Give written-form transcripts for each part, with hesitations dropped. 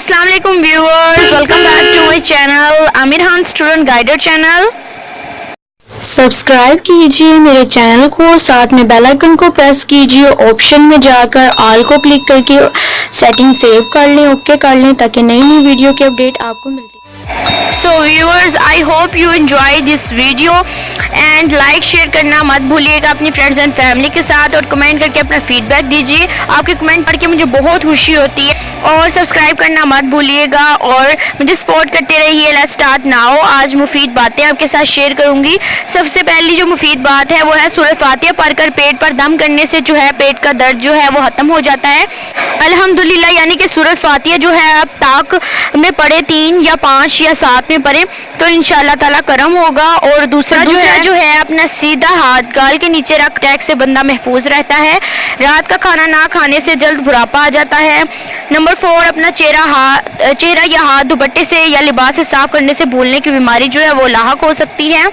अस्सलाम वालेकुम viewers, welcome back to my channel Aamir Khan student guider channel. Subscribe कीजिए मेरे चैनल को, साथ में बेल आइकन को प्रेस कीजिए, ऑप्शन में जाकर ऑल को क्लिक करके सेटिंग सेव कर लें, ओके कर लें, ताकि नई नई वीडियो की अपडेट आपको मिलती है। So viewers, I hope you enjoy this video and like share करना मत भूलिएगा अपनी फ्रेंड्स एंड फैमिली के साथ, और कमेंट करके अपना फीडबैक दीजिए। आपके कमेंट पढ़ के मुझे बहुत खुशी होती है, और सब्सक्राइब करना मत भूलिएगा और मुझे सपोर्ट करते रहिए। Let's start now. आज मुफीद बातें आपके साथ शेयर करूंगी। सबसे पहली जो मुफीद बात है वो है सूरह फातिहा पढ़कर पेट पर दम करने से जो है पेट का दर्द जो है वो खत्म हो जाता है अल्हम्दुलिल्लाह। यानी कि सूरह फातिहा जो है आप ताक में पढ़े 3 या 5 या 7 में पढ़े तो इंशाअल्लाह ताला करम होगा। और दूसरा जो है अपना सीधा हाथ गाल के नीचे रख, अटैक से बंदा महफूज रहता है। रात का खाना ना खाने से जल्द बुढ़ापा आ जाता है। नंबर 4, अपना चेहरा या हाथ दुपट्टे से या लिबास से साफ करने से भूलने की बीमारी जो है वो लाहक हो सकती है।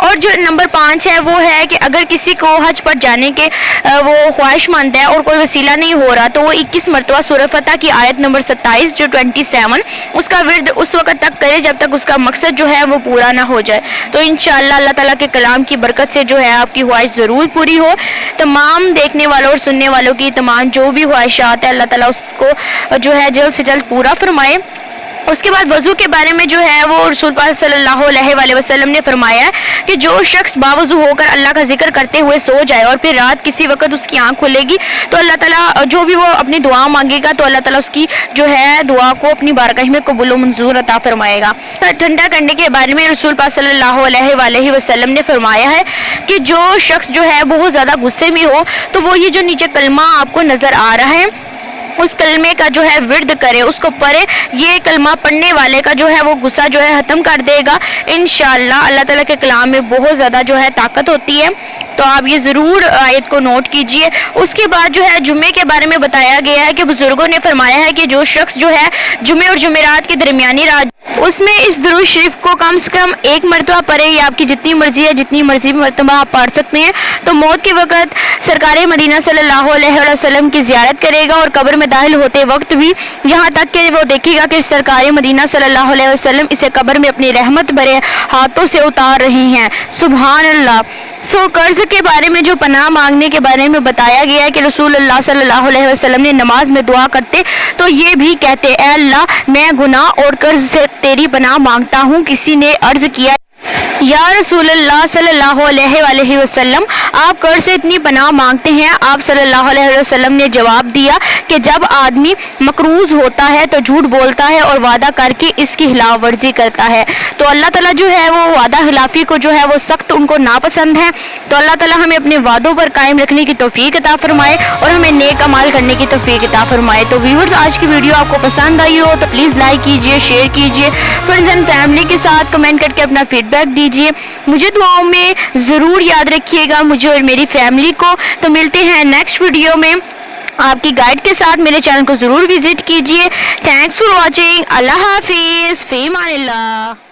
और जो नंबर 5 है वो है कि अगर किसी को हज पर जाने के वो ख्वाहिशमंद है और कोई वसीला नहीं हो रहा तो वो 21 मरतबा सूरह फतह की आयत नंबर 27 जो 27 उसका विर्द उस वक्त तक करे जब तक उसका मकसद जो है वो पूरा ना हो जाए। तो इंशाअल्लाह अल्लाह ताला के कलाम की बरकत से जो है आपकी ख्वाहिश ज़रूर पूरी हो। तमाम देखने वालों और सुनने वालों की तमाम जो भी ख्वाहिशात है अल्लाह ताला उसको जो है जल्द से जल्द पूरा फरमाए। उसके बाद वज़ू के बारे में जो है वो रसूल पाक सल्लल्लाहु अलैहि वसल्लम ने फरमाया कि जो शख्स बावज़ू होकर अल्लाह का जिक्र करते हुए सो जाए और फिर रात किसी वक्त उसकी आंख खुलेगी तो अल्लाह ताला जो भी वो अपनी दुआ मांगेगा तो अल्लाह ताला उसकी जो है दुआ को अपनी बारगाह में कबूल व मंजूर अता फरमाएगा। ठंडा करने के बारे में रसूल पाक सल्लल्लाहु अलैहि वसल्लम ने फरमाया है कि जो शख्स जो है बहुत ज़्यादा गुस्से में हो तो वो ये जो नीचे कलमा आपको नज़र आ रहा है उस कलमे का जो है विर्द करे, उसको पढ़े। ये कलमा पढ़ने वाले का जो है वो गुस्सा जो है ख़त्म कर देगा इंशाअल्लाह। अल्लाह ताला के कलाम में बहुत ज़्यादा जो है ताकत होती है, तो आप ये ज़रूर आयत को नोट कीजिए। उसके बाद जो है जुम्मे के बारे में बताया गया है कि बुजुर्गों ने फरमाया है कि जो शख्स जो है जुम्मे और जुमेरात के दरमियानी रात उसमें इस दुरूद शरीफ को कम से कम 1 मरतबा पढ़े, या आपकी जितनी मर्जी है जितनी मर्जी मरतबा आप पढ़ सकते हैं, तो मौत के वक़्त सरकार मदीना सल्लल्लाहु अलैहि वसल्लम की ज़ियारत करेगा और कब्र में दाखिल होते वक्त भी यहाँ तक कि वो देखेगा कि सरकार मदीना सल्लल्लाहु अलैहि वसल्लम इसे कब्र में अपनी रहमत भरे हाथों से उतार रहे हैं। सुभान अल्लाह। सो कर्ज के बारे में जो पनाह मांगने के बारे में बताया गया है कि रसूलुल्लाह सल्लल्लाहु अलैहि वसल्लम ने नमाज में दुआ करते तो ये भी कहते, ऐ अल्लाह मैं गुनाह और कर्ज से तेरी पनाह मांगता हूँ। किसी ने अर्ज किया, या रसूलुल्लाह सल्लल्लाहु अलैहि वसल्लम आप कर्ज से इतनी पनाह मांगते हैं? आप सल्लल्लाहु अलैहि वसल्लम ने जवाब दिया कि जब आदमी मकरूज होता है तो झूठ बोलता है और वादा करके इसकी खिलाफ वर्जी करता है। तो अल्लाह ताला जो है वो वादा खिलाफी को जो है वो सख्त उनको नापसंद है। तो अल्लाह ताला हमें अपने वादों पर कायम रखने की तौफीक अता फरमाए और हमें नेक अमाल करने की तौफीक अता फरमाए। तो व्यूअर्स, आज की वीडियो आपको पसंद आई हो तो प्लीज़ लाइक कीजिए, शेयर कीजिए, फ्रेंड्स एंड फैमिली के साथ कमेंट करके अपना फीडबैक दीजिए। मुझे दुआओं में ज़रूर याद रखिएगा, मुझे और मेरी फैमिली को। तो मिलते हैं नेक्स्ट वीडियो में आपकी गाइड के साथ। मेरे चैनल को ज़रूर विजिट कीजिए। Thanks for watching. अल्लाह हाफिज़। फ़ी अमानिल्लाह।